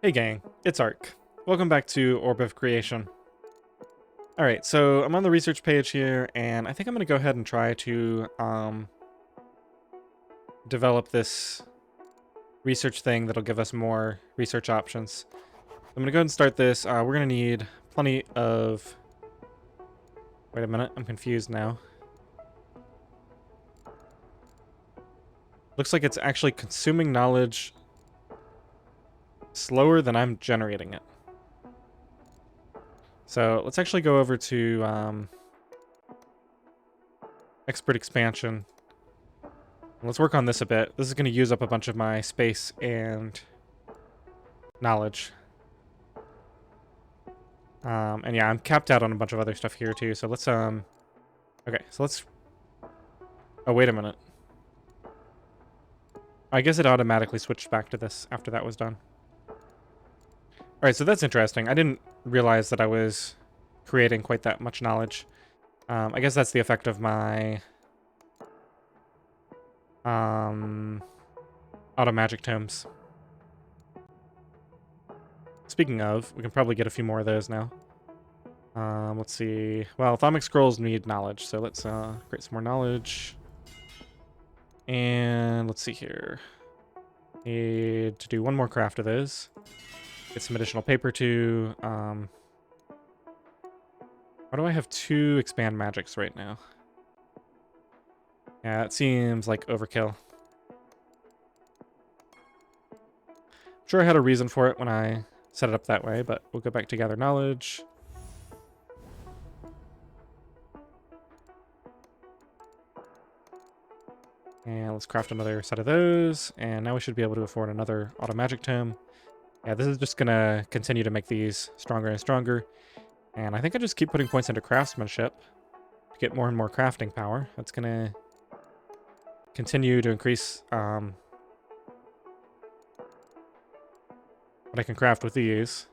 Hey gang, it's Ark. Welcome back to Orb of Creation. Alright, so I'm on the research page here, and I think I'm going to go ahead and try to develop this research thing that'll give us more research options. I'm going to go ahead and start this. We're going to need plenty of... Wait a minute, I'm confused now. Looks like it's actually consuming knowledge slower than I'm generating it. So let's actually go over to expert expansion. Let's work on this a bit. This is going to use up a bunch of my space and knowledge. And yeah, I'm capped out on a bunch of other stuff here too. So let's okay, so let's... Oh, wait a minute. I guess it automatically switched back to this after that was done. Alright, so that's interesting. I didn't realize that I was creating quite that much knowledge. I guess that's the effect of my auto magic tomes. Speaking of, we can probably get a few more of those now. Let's see. Well, Thaumic Scrolls need knowledge, so let's create some more knowledge. And let's see here. Need to do one more craft of those. Get some additional paper too. Why do I have 2 expand magics right now? Yeah, it seems like overkill. I'm sure I had a reason for it when I set it up that way, but we'll go back to gather knowledge. And let's craft another set of those. And now we should be able to afford another auto magic tome. Yeah, this is just going to continue to make these stronger and stronger. And I think I just keep putting points into craftsmanship to get more and more crafting power. That's going to continue to increase what I can craft with these.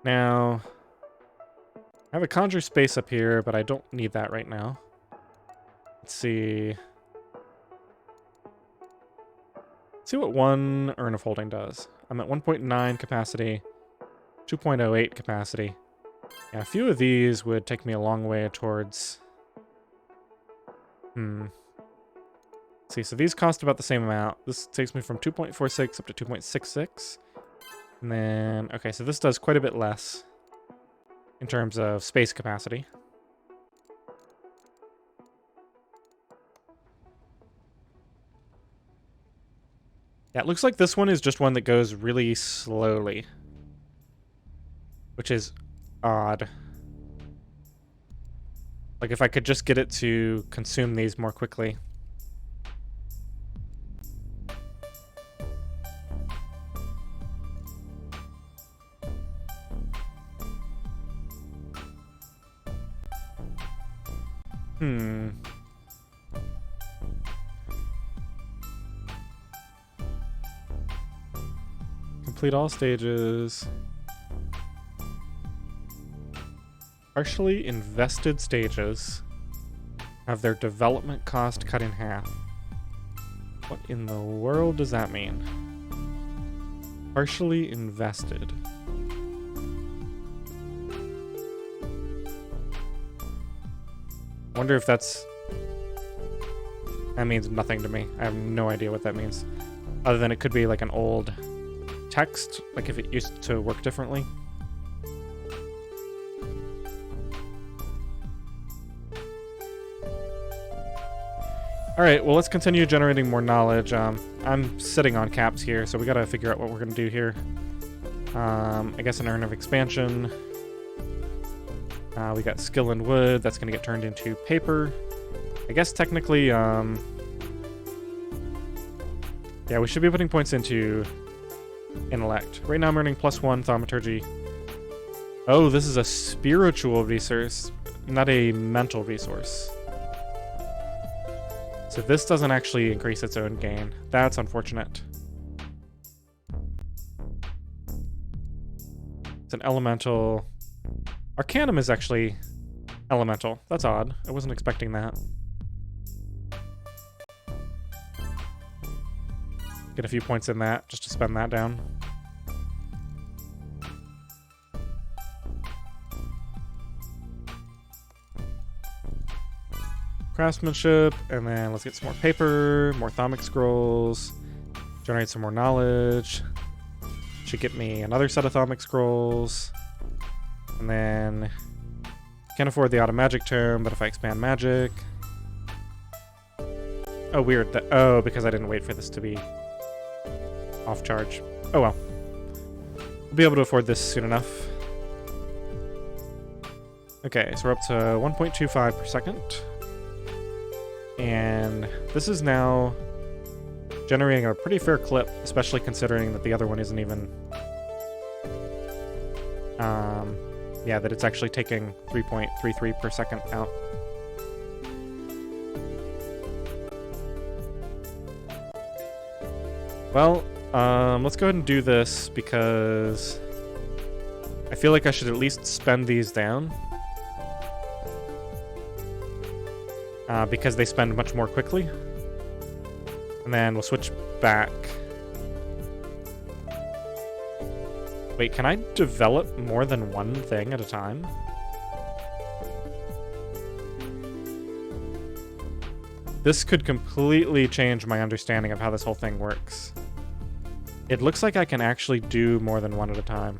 Now, I have a conjure space up here, but I don't need that right now. Let's see. Let's see what one Urn of Holding does. I'm at 1.9 capacity, 2.08 capacity. Yeah, a few of these would take me a long way towards... Let's see, so these cost about the same amount. This takes me from 2.46 up to 2.66. And then, okay, so this does quite a bit less in terms of space capacity. Yeah, it looks like this one is just one that goes really slowly, which is odd. Like if I could just get it to consume these more quickly. Complete all stages. Partially invested stages have their development cost cut in half. What in the world does that mean? Partially invested. I wonder if that means nothing to me. I have no idea what that means. Other than it could be like an old text, like if it used to work differently. Alright, well let's continue generating more knowledge. I'm sitting on caps here, so we gotta figure out what we're gonna do here. I guess an Urn of Expansion. We got skill in wood, that's gonna get turned into paper. I guess technically, yeah, we should be putting points into intellect. Right now I'm earning +1 thaumaturgy. Oh, this is a spiritual resource, not a mental resource. So this doesn't actually increase its own gain. That's unfortunate. It's an elemental. Arcanum is actually elemental. That's odd. I wasn't expecting that. Get a few points in that just to spend that down. craftsmanship, and then let's get some more paper, more thaumic scrolls, generate some more knowledge. Should get me another set of thaumic scrolls. And then can't afford the auto magic tome, but if I expand magic. Oh, weird. Oh, because I didn't wait for this to be off charge. Oh well. We'll be able to afford this soon enough. Okay, so we're up to 1.25 per second. And this is now generating a pretty fair clip, especially considering that the other one isn't even... yeah, that it's actually taking 3.33 per second out. Well, let's go ahead and do this because I feel like I should at least spend these down. Because they spend much more quickly. And then we'll switch back. Wait, can I develop more than one thing at a time? This could completely change my understanding of how this whole thing works. It looks like I can actually do more than one at a time.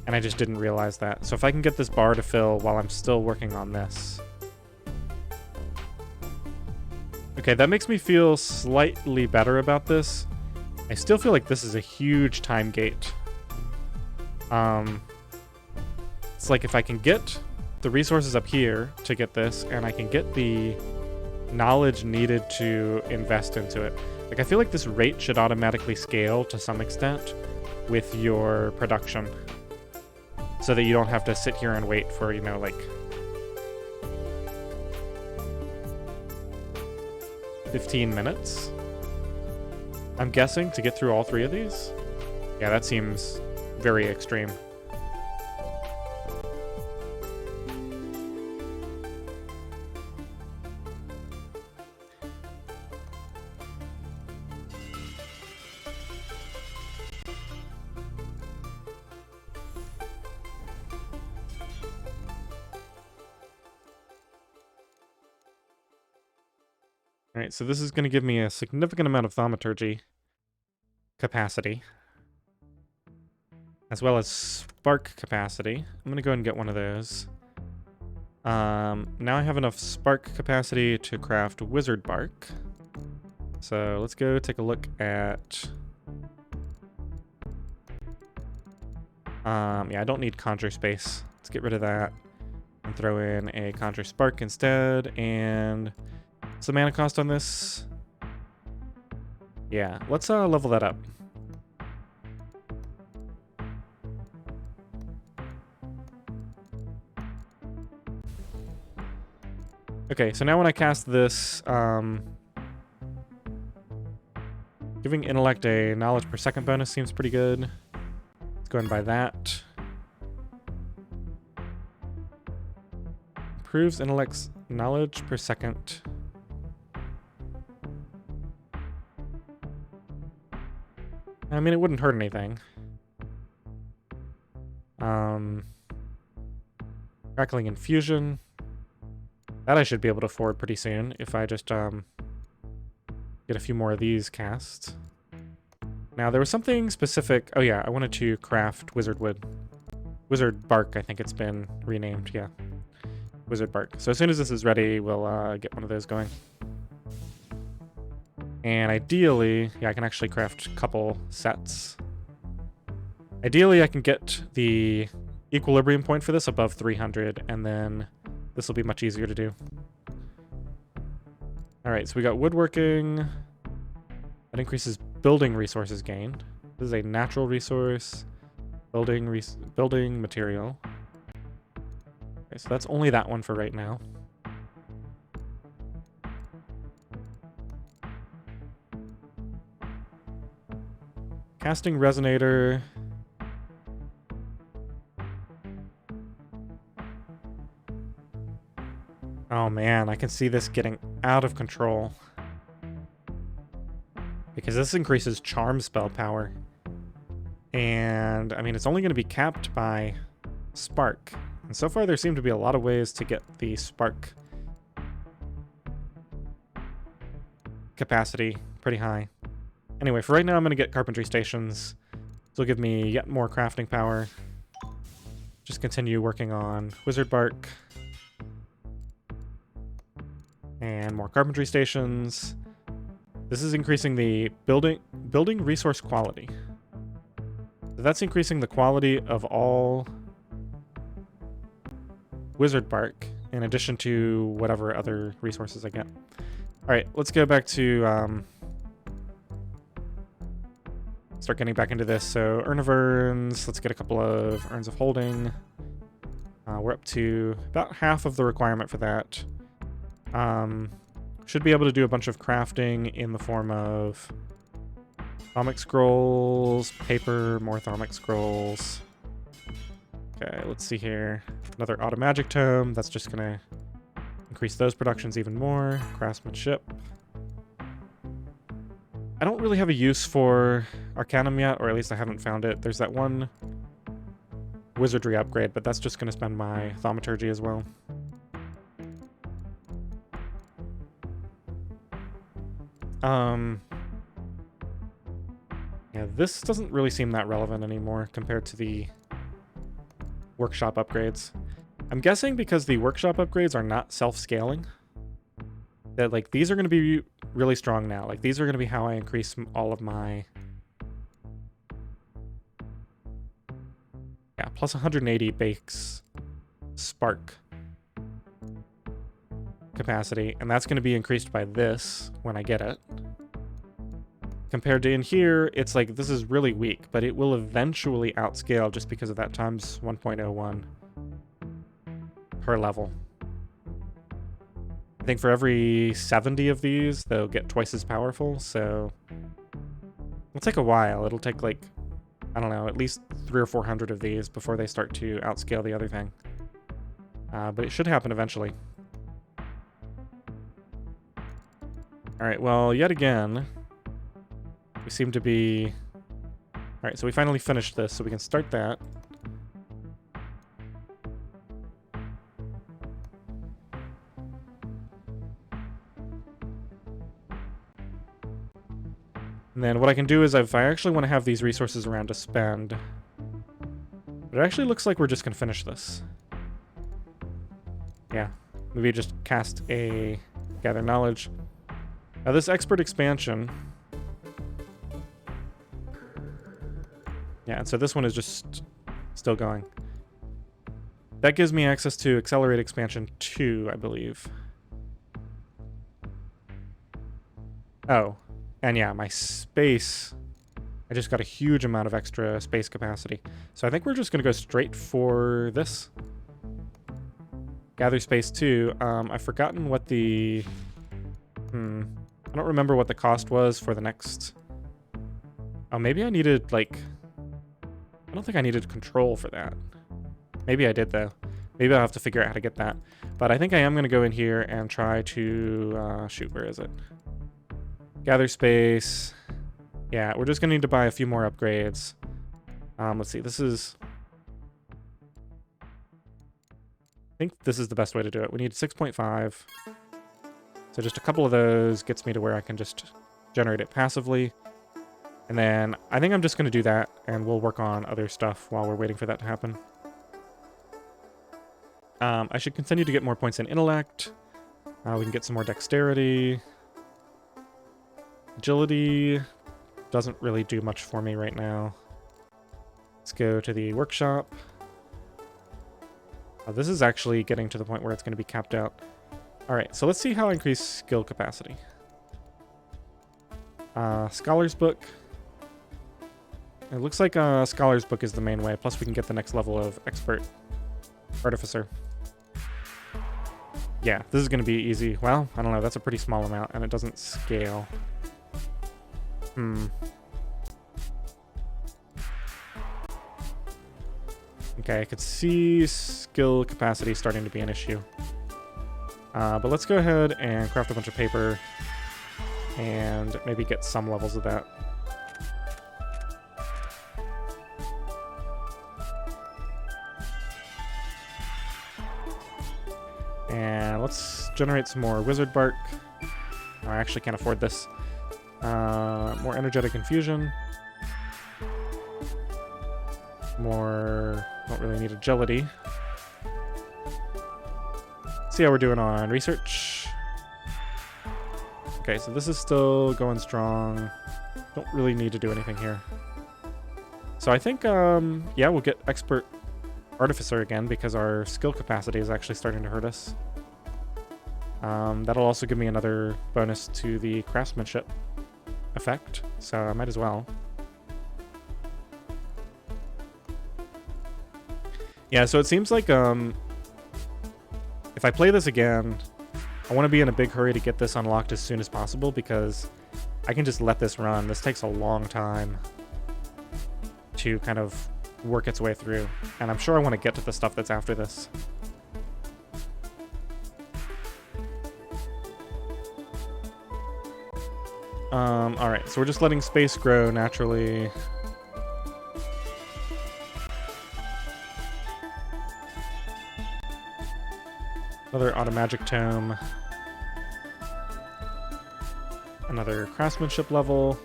And I just didn't realize that. So if I can get this bar to fill while I'm still working on this. Okay, that makes me feel slightly better about this. I still feel like this is a huge time gate. It's like if I can get the resources up here to get this, and I can get the knowledge needed to invest into it. Like, I feel like this rate should automatically scale to some extent with your production. So that you don't have to sit here and wait for, you know, like 15 minutes, I'm guessing, to get through all three of these. Yeah, that seems very extreme. Alright, so this is going to give me a significant amount of thaumaturgy capacity, as well as spark capacity. I'm going to go ahead and get one of those. Now I have enough spark capacity to craft wizard bark. So let's go take a look at... yeah, I don't need conjure space. Let's get rid of that and throw in a conjure spark instead, and... what's the mana cost on this? Yeah, let's level that up. Okay, so now when I cast this, giving intellect a knowledge per second bonus seems pretty good. Let's go ahead and buy that. Improves intellect's knowledge per second. I mean, it wouldn't hurt anything. Crackling infusion. That I should be able to afford pretty soon if I just get a few more of these cast. Now, there was something specific. Oh yeah, I wanted to craft wizard wood. Wizard bark, I think it's been renamed, yeah. Wizard bark. So as soon as this is ready, we'll get one of those going. And ideally, yeah, I can actually craft a couple sets. Ideally, I can get the equilibrium point for this above 300, and then this will be much easier to do. All right, so we got woodworking. That increases building resources gained. This is a natural resource. Building material. Okay, so that's only that one for right now. Casting resonator. Oh man, I can see this getting out of control. Because this increases charm spell power. And, I mean, it's only going to be capped by spark. And so far there seem to be a lot of ways to get the spark capacity pretty high. Anyway, for right now, I'm going to get carpentry stations. This will give me yet more crafting power. Just continue working on wizard bark. And more carpentry stations. This is increasing the building resource quality. So that's increasing the quality of all wizard bark, in addition to whatever other resources I get. Alright, let's go back to start getting back into this. So Urn of Urns, let's get a couple of Urns of Holding. We're up to about half of the requirement for that. Should be able to do a bunch of crafting in the form of Thermic Scrolls, paper, more Thermic Scrolls. Okay, let's see here. Another Auto Magic Tome. That's just going to increase those productions even more. Craftsmanship. I don't really have a use for Arcanum yet, or at least I haven't found it. There's that one wizardry upgrade, but that's just going to spend my Thaumaturgy as well. Yeah, this doesn't really seem that relevant anymore compared to the workshop upgrades. I'm guessing because the workshop upgrades are not self-scaling, that like these are going to be really strong now. Like these are going to be how I increase all of my plus 180 bakes spark capacity, and that's going to be increased by this when I get it. Compared to in here, it's like this is really weak, but it will eventually outscale just because of that times 1.01 per level. I think for every 70 of these, they'll get twice as powerful, so it'll take a while. It'll take like, I don't know, at least 300 or 400 of these before they start to outscale the other thing. But it should happen eventually. Alright, well, yet again, we seem to be... Alright, so we finally finished this, so we can start that. And then what I can do is, if I actually want to have these resources around to spend... But it actually looks like we're just going to finish this. Yeah, maybe just cast a Gather Knowledge. Now this Expert Expansion... Yeah, and so this one is just still going. That gives me access to Accelerate Expansion 2, I believe. Oh, and yeah, my space... I just got a huge amount of extra space capacity. So I think we're just going to go straight for this. Gather Space 2. I've forgotten what the... I don't remember what the cost was for the next... Oh, maybe I needed, like... I don't think I needed control for that. Maybe I did, though. Maybe I'll have to figure out how to get that. But I think I am going to go in here and try to... shoot, where is it? Gather space. Yeah, we're just going to need to buy a few more upgrades. Let's see, this is... I think this is the best way to do it. We need 6.5. So just a couple of those gets me to where I can just generate it passively. And then I think I'm just going to do that, and we'll work on other stuff while we're waiting for that to happen. I should continue to get more points in intellect. We can get some more dexterity. Agility doesn't really do much for me right now. Let's go to the workshop. This is actually getting to the point where it's going to be capped out. Alright, so let's see how I increase skill capacity. Scholar's Book. It looks like Scholar's Book is the main way, plus we can get the next level of Expert Artificer. Yeah, this is going to be easy. Well, I don't know, that's a pretty small amount, and it doesn't scale. Okay, I could see skill capacity starting to be an issue. But let's go ahead and craft a bunch of paper and maybe get some levels of that. And let's generate some more wizard bark. Oh, I actually can't afford this. More energetic infusion. More... don't really need agility. See how we're doing on research. Okay, so this is still going strong. Don't really need to do anything here. So I think, yeah, we'll get Expert Artificer again because our skill capacity is actually starting to hurt us. That'll also give me another bonus to the craftsmanship effect, so I might as well. Yeah, so it seems like, if I play this again, I want to be in a big hurry to get this unlocked as soon as possible because I can just let this run. This takes a long time to kind of work its way through, and I'm sure I want to get to the stuff that's after this. Alright, so we're just letting space grow naturally. Another automagic tome. Another craftsmanship level.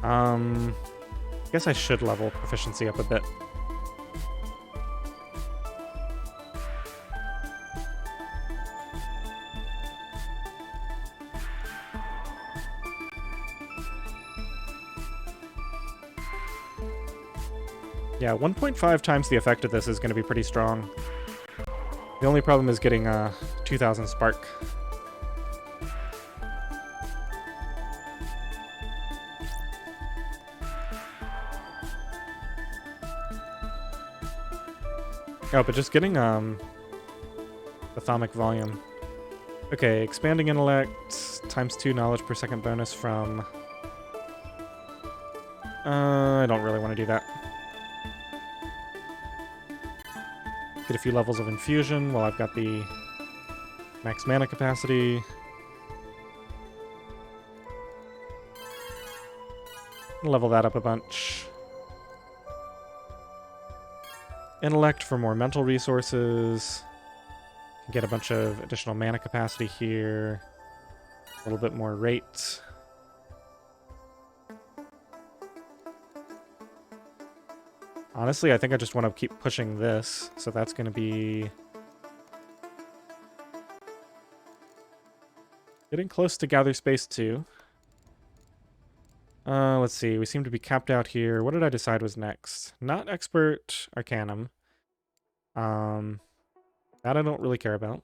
I guess I should level proficiency up a bit. Yeah, 1.5 times the effect of this is going to be pretty strong. The only problem is getting 2,000 spark. Oh, but just getting atomic volume. Okay, expanding intellect, times 2 knowledge per second bonus from... I don't really want to do that. Get a few levels of infusion while I've got the max mana capacity. Level that up a bunch. Intellect for more mental resources. Get a bunch of additional mana capacity here. A little bit more rate. Honestly, I think I just want to keep pushing this, so that's going to be... getting close to Gather Space 2. Let's see, we seem to be capped out here. What did I decide was next? Not Expert Arcanum. That I don't really care about.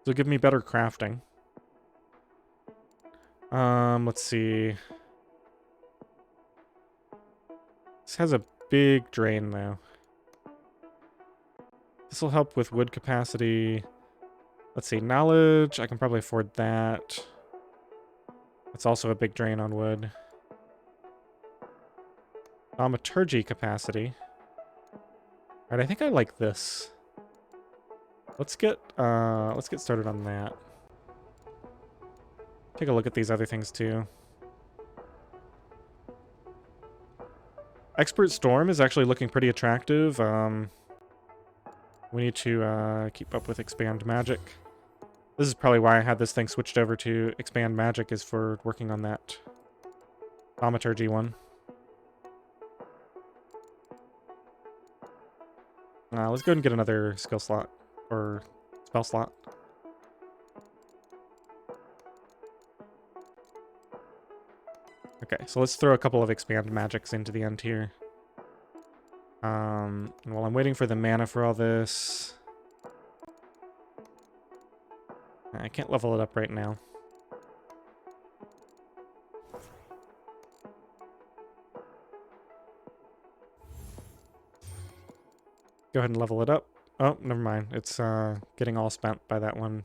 So give me better crafting. Let's see. This has a big drain, though. This will help with wood capacity. Let's see, knowledge. I can probably afford that. It's also a big drain on wood. Thaumaturgy capacity. Alright, I think I like this. Let's get started on that. Take a look at these other things too. Expert Storm is actually looking pretty attractive. We need to keep up with Expand Magic. This is probably why I had this thing switched over to Expand Magic, is for working on that Thaumaturgy one. Let's go ahead and get another skill slot, or spell slot. Okay, so let's throw a couple of Expand Magics into the end here. And while I'm waiting for the mana for all this... I can't level it up right now. Go ahead and level it up. Oh, never mind. It's getting all spent by that one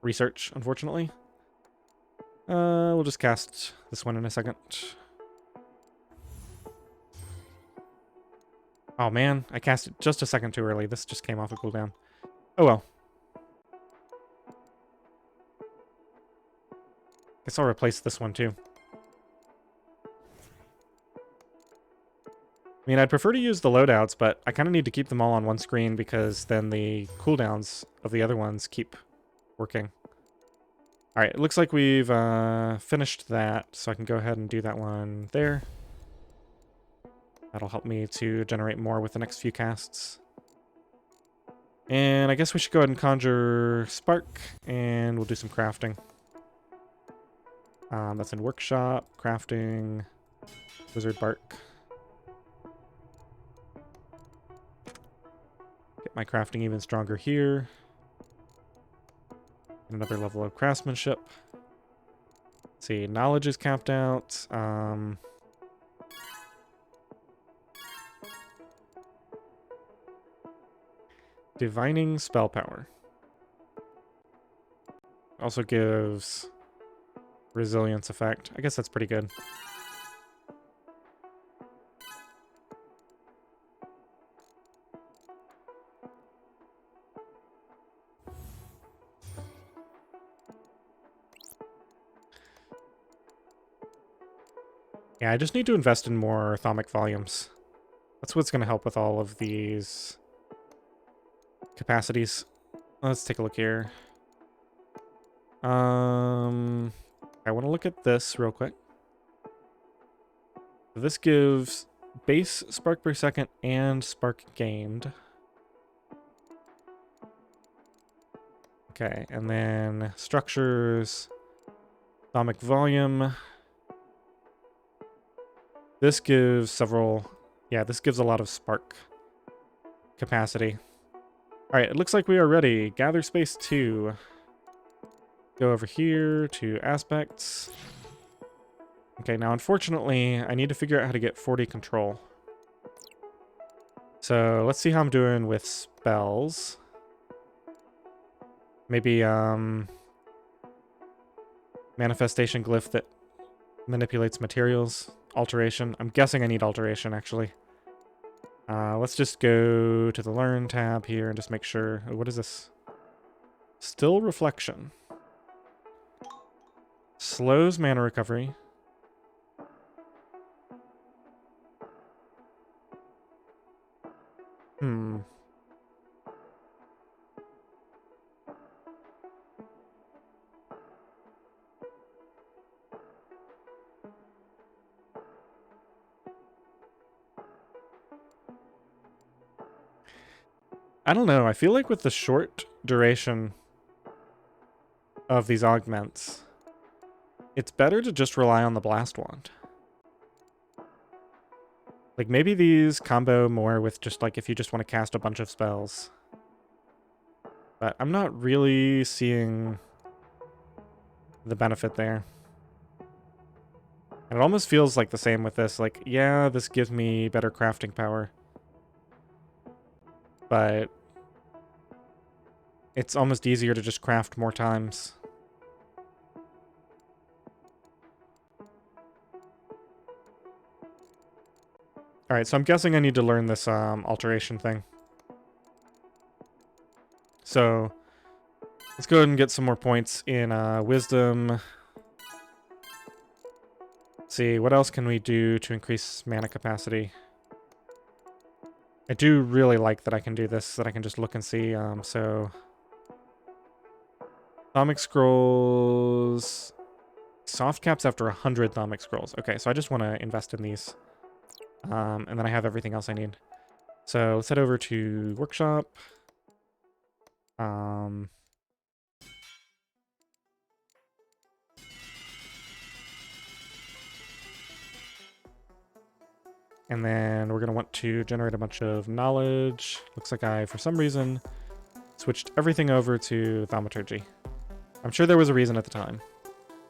research, unfortunately. We'll just cast this one in a second. Oh man, I cast it just a second too early. This just came off a cooldown. Oh well. Guess I'll replace this one too. I mean, I'd prefer to use the loadouts, but I kind of need to keep them all on one screen because then the cooldowns of the other ones keep working. All right, it looks like we've finished that, so I can go ahead and do that one there. That'll help me to generate more with the next few casts. And I guess we should go ahead and conjure Spark, and we'll do some crafting. That's in Workshop, Crafting, Wizard Bark. Get my crafting even stronger here. Another level of craftsmanship. Let's see, knowledge is capped out. Divining spell power. Also gives resilience effect. I guess that's pretty good. Yeah, I just need to invest in more thermic volumes. That's what's going to help with all of these capacities. Let's take a look here. I want to look at this real quick. This gives base spark per second and spark gained. Okay, and then structures, atomic volume. This gives several, yeah, this gives a lot of spark capacity. All right, it looks like we are ready. Gather space 2. Go over here to aspects. Okay, now unfortunately, I need to figure out how to get 40 control. So let's see how I'm doing with spells. Maybe manifestation glyph that manipulates materials. Alteration. I'm guessing I need alteration, actually. Let's just go to the Learn tab here and just make sure. Oh, what is this? Still reflection. Slows mana recovery. I don't know. I feel like with the short duration of these augments, it's better to just rely on the Blast Wand. Like, maybe these combo more with just, like, if you just want to cast a bunch of spells. But I'm not really seeing the benefit there. And it almost feels like the same with this. Like, yeah, this gives me better crafting power. But it's almost easier to just craft more times. Alright, so I'm guessing I need to learn this alteration thing. So let's go ahead and get some more points in wisdom. Let's see, what else can we do to increase mana capacity? I do really like that I can do this, that I can just look and see. So Thaumic Scrolls, soft caps after 100 Thaumic Scrolls. Okay, so I just want to invest in these. And then I have everything else I need. So let's head over to Workshop. And then we're going to want to generate a bunch of knowledge. Looks like I, for some reason, switched everything over to thaumaturgy. I'm sure there was a reason at the time.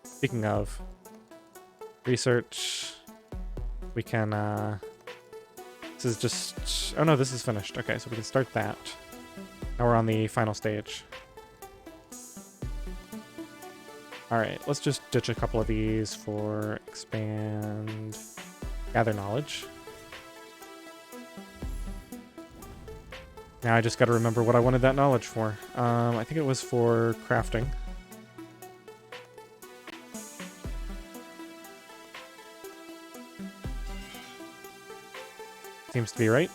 Speaking of research, we can, this is just, oh no, this is finished. Okay, so we can start that. Now we're on the final stage. Alright, let's just ditch a couple of these for expand, gather knowledge. Now I just gotta remember what I wanted that knowledge for. I think it was for crafting. Seems to be right.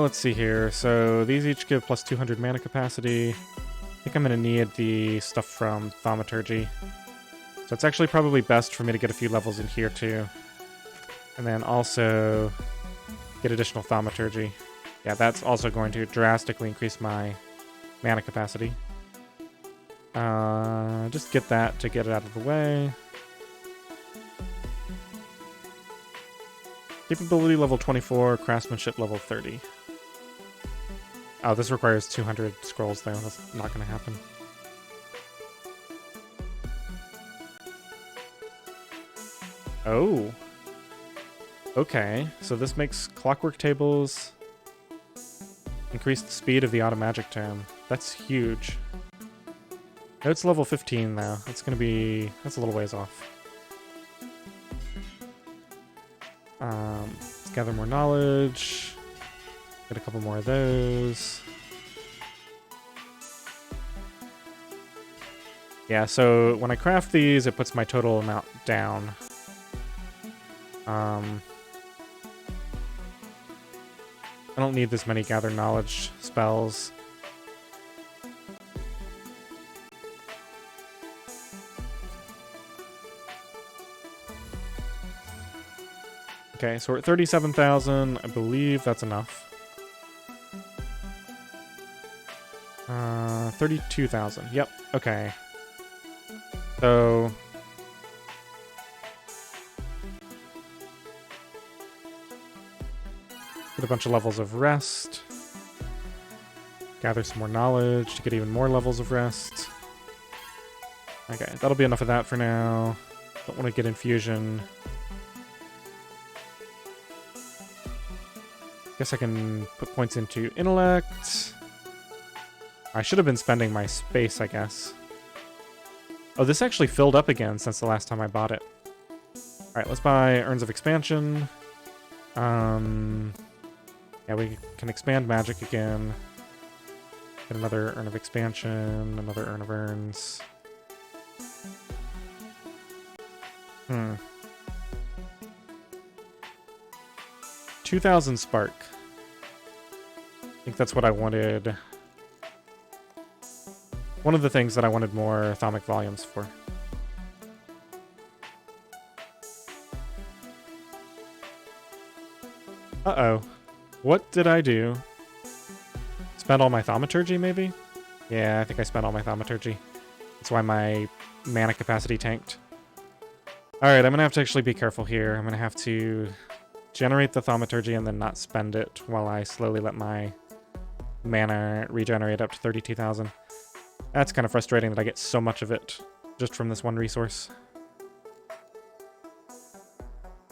Let's see here. So these each give plus 200 mana capacity. I think I'm going to need the stuff from Thaumaturgy. So it's actually probably best for me to get a few levels in here too. And then also get additional Thaumaturgy. Yeah, that's also going to drastically increase my mana capacity. Just get that to get it out of the way. Capability level 24, craftsmanship level 30. Oh, this requires 200 scrolls though. That's not going to happen. Oh. Okay, so this makes clockwork tables increase the speed of the automagic tome. That's huge. No, it's level 15 though. That's going to be... that's a little ways off. Let's gather more knowledge. Get a couple more of those. Yeah, so when I craft these, it puts my total amount down. I don't need this many gather knowledge spells. Okay, so we're at 37,000. I believe that's enough. 32,000. Yep, okay. So... get a bunch of levels of rest. Gather some more knowledge to get even more levels of rest. Okay, that'll be enough of that for now. Don't want to get infusion. Guess I can put points into intellect. I should have been spending my space, I guess. Oh, this actually filled up again since the last time I bought it. Alright, let's buy Urns of Expansion. Yeah, we can expand magic again. Get another Urn of Expansion, another Urn of Urns. 2,000 spark. I think that's what I wanted. One of the things that I wanted more Thaumic volumes for. Uh-oh. What did I do? Spent all my Thaumaturgy, maybe? Yeah, I think I spent all my Thaumaturgy. That's why my mana capacity tanked. Alright, I'm gonna have to actually be careful here. I'm gonna have to generate the Thaumaturgy and then not spend it while I slowly let my mana regenerate up to 32,000. That's kind of frustrating that I get so much of it just from this one resource.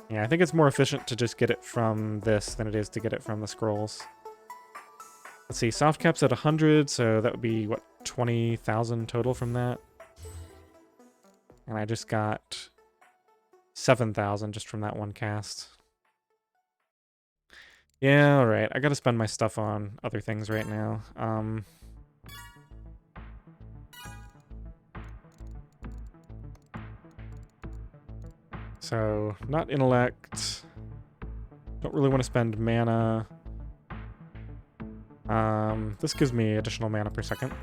Yeah, I think it's more efficient to just get it from this than it is to get it from the scrolls. Let's see, soft cap's at 100, so that would be, what, 20,000 total from that? And I just got 7,000 just from that one cast. Yeah, alright, I gotta spend my stuff on other things right now. So, not intellect. Don't really want to spend mana. This gives me additional mana per second.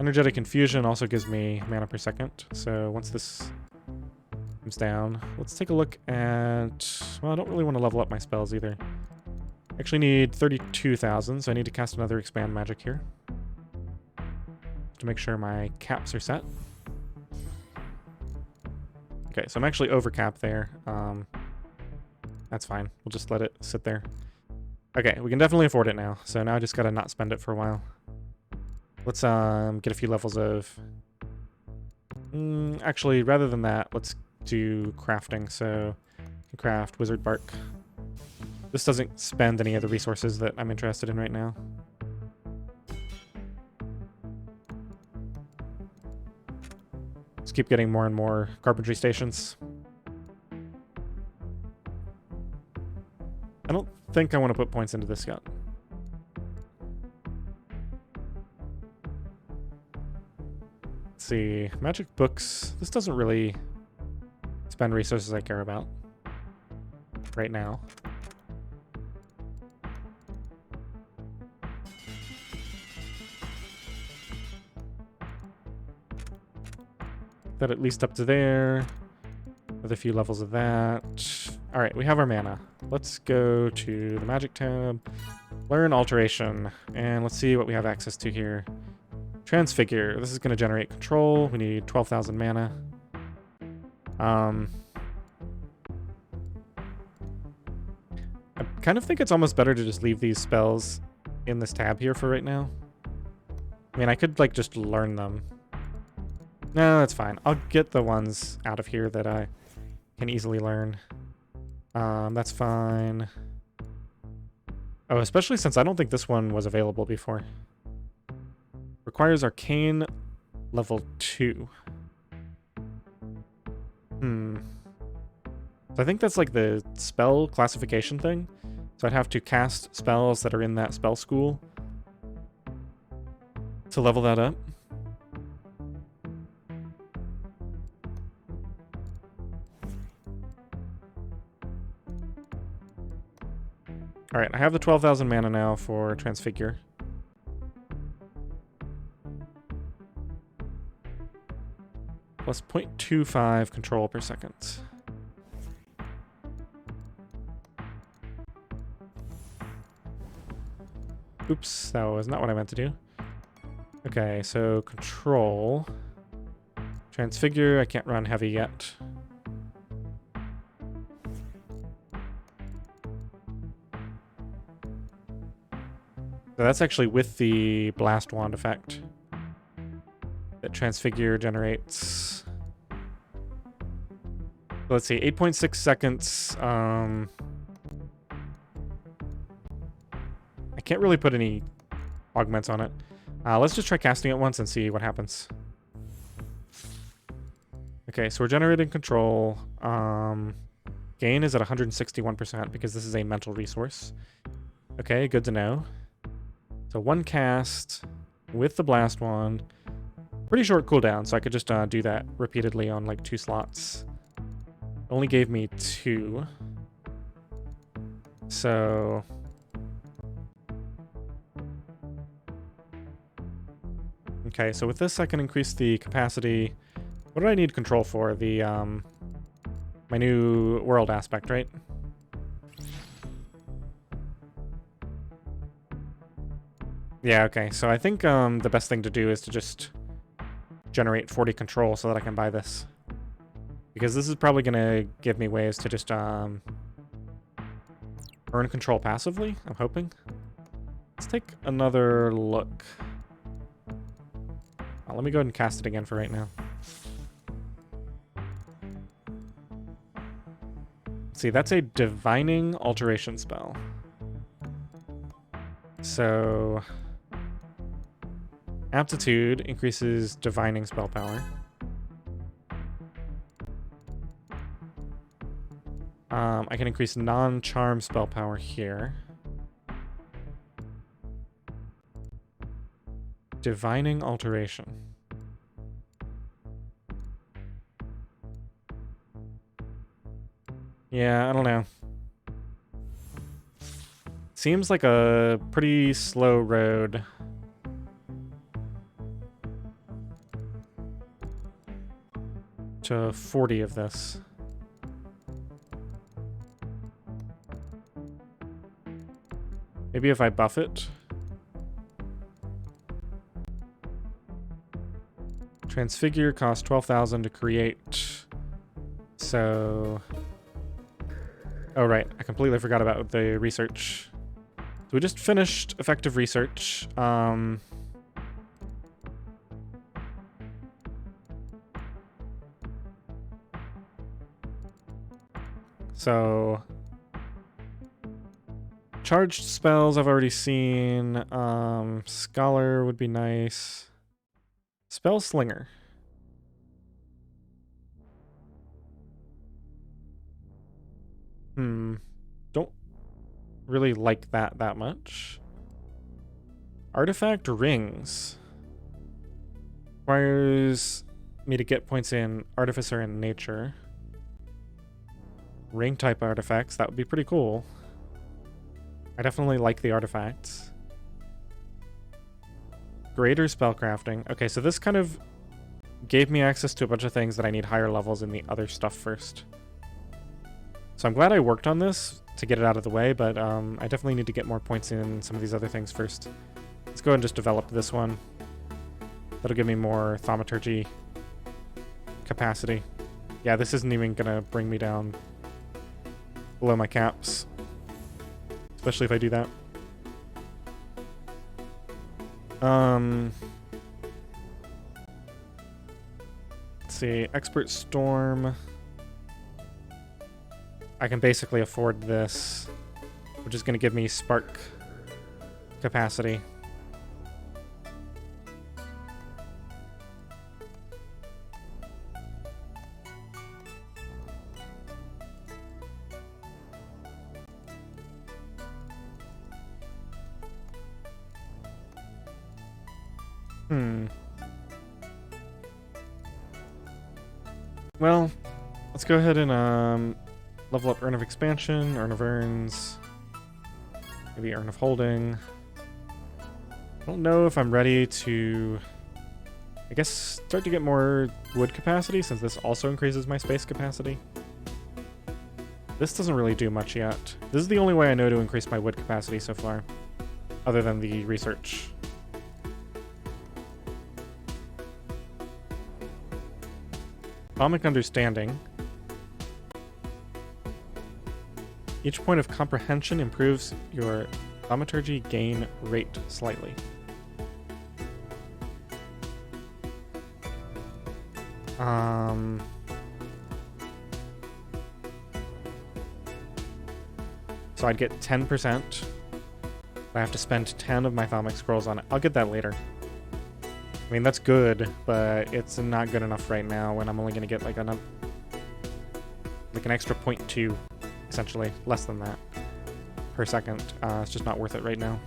Energetic Infusion also gives me mana per second. So once this comes down, let's take a look at... well, I don't really want to level up my spells either. Actually need 32,000, so I need to cast another Expand Magic here. To make sure my caps are set. Okay, so I'm actually over cap there. That's fine. We'll just let it sit there. Okay, we can definitely afford it now. So now I just gotta not spend it for a while. Let's get a few levels of... actually, rather than that, let's do crafting. So craft Wizard Bark. This doesn't spend any of the resources that I'm interested in right now. Just keep getting more and more carpentry stations. I don't think I want to put points into this yet. Let's see. Magic books. This doesn't really spend resources I care about right now. That at least up to there. With a few levels of that. Alright, we have our mana. Let's go to the magic tab. Learn Alteration. And let's see what we have access to here. Transfigure. This is going to generate control. We need 12,000 mana. I kind of think it's almost better to just leave these spells in this tab here for right now. I mean, I could, like, just learn them. No, that's fine. I'll get the ones out of here that I can easily learn. That's fine. Oh, especially since I don't think this one was available before. Requires Arcane level 2. So I think that's like the spell classification thing. So I'd have to cast spells that are in that spell school to level that up. Alright, I have the 12,000 mana now for Transfigure. Plus 0.25 control per second. Oops, that was not what I meant to do. Okay, so control. Transfigure, I can't run heavy yet. So that's actually with the Blast Wand effect that Transfigure generates. So let's see, 8.6 seconds. I can't really put any augments on it. Let's just try casting it once and see what happens. Okay, so we're generating control. Gain is at 161% because this is a mental resource. Okay, good to know. So one cast with the Blast Wand. Pretty short cooldown, so I could just do that repeatedly on like 2 slots. Only gave me 2. So... okay, so with this I can increase the capacity. What do I need control for? The, my new world aspect, right? Yeah, okay, so I think the best thing to do is to just generate 40 control so that I can buy this. Because this is probably going to give me ways to just earn control passively, I'm hoping. Let's take another look. Let me go ahead and cast it again for right now. Let's see, that's a Divining Alteration spell. So... Aptitude increases Divining spell power. I can increase non-charm spell power here. Divining Alteration. Yeah, I don't know. Seems like a pretty slow road. To 40 of this. Maybe if I buff it. Transfigure costs 12,000 to create. So... oh, right. I completely forgot about the research. So we just finished effective research. So... charged spells I've already seen. Scholar would be nice. Spell Slinger. Don't really like that much. Artifact rings. Requires me to get points in Artificer and Nature. Ring type artifacts, that would be pretty cool. I definitely like the artifacts. Greater spellcrafting. Okay, so this kind of gave me access to a bunch of things that I need higher levels in the other stuff first. So I'm glad I worked on this to get it out of the way, but I definitely need to get more points in some of these other things first. Let's go ahead and just develop this one. That'll give me more thaumaturgy capacity. Yeah, this isn't even gonna bring me down below my caps, especially if I do that. Let's see, Expert Storm. I can basically afford this, which is going to give me spark capacity. Well, let's go ahead and level up Urn of Expansion, Urn of Urns, maybe Urn of Holding. I don't know if I'm ready to, I guess, start to get more wood capacity, since this also increases my space capacity. This doesn't really do much yet. This is the only way I know to increase my wood capacity so far, other than the research. Atomic Understanding. Each point of comprehension improves your thaumaturgy gain rate slightly. So I'd get 10%. I have to spend 10 of my thaumic scrolls on it. I'll get that later. I mean, that's good, but it's not good enough right now when I'm only going to get like an extra 0.2, essentially, less than that per second. It's just not worth it right now.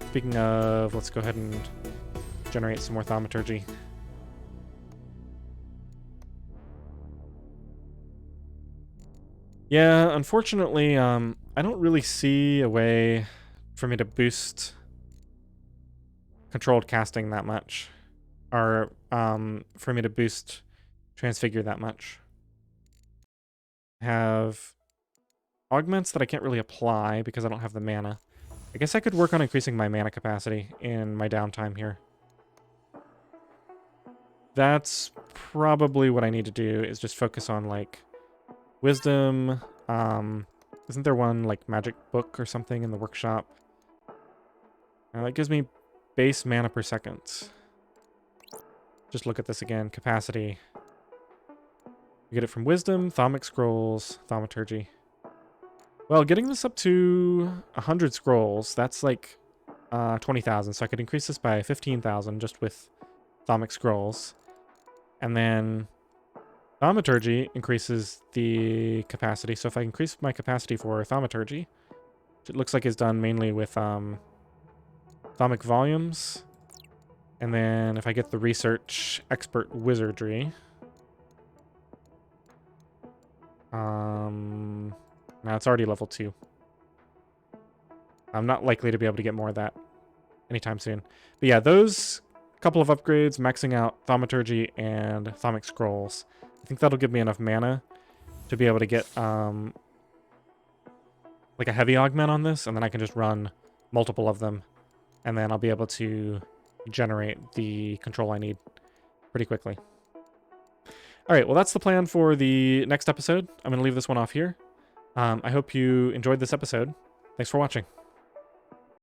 Speaking of, let's go ahead and generate some more thaumaturgy. Yeah, unfortunately, I don't really see a way for me to boost controlled casting that much, or for me to boost transfigure that much. I have augments that I can't really apply because I don't have the mana. I guess I could work on increasing my mana capacity in my downtime here. That's probably what I need to do, is just focus on like wisdom. Isn't there one like magic book or something in the workshop? That gives me base mana per second. Just look at this again. Capacity. You get it from wisdom, thaumic scrolls, thaumaturgy. Well, getting this up to 100 scrolls, that's like 20,000. So I could increase this by 15,000 just with thaumic scrolls. And then thaumaturgy increases the capacity. So if I increase my capacity for thaumaturgy, which it looks like is done mainly with thaumic volumes. And then if I get the research expert wizardry. Now it's already level 2. I'm not likely to be able to get more of that anytime soon. But yeah, those couple of upgrades, maxing out thaumaturgy and thaumic scrolls. I think that'll give me enough mana to be able to get like a heavy augment on this, and then I can just run multiple of them, and then I'll be able to generate the control I need pretty quickly. All right, well, that's the plan for the next episode. I'm going to leave this one off here. I hope you enjoyed this episode. Thanks for watching.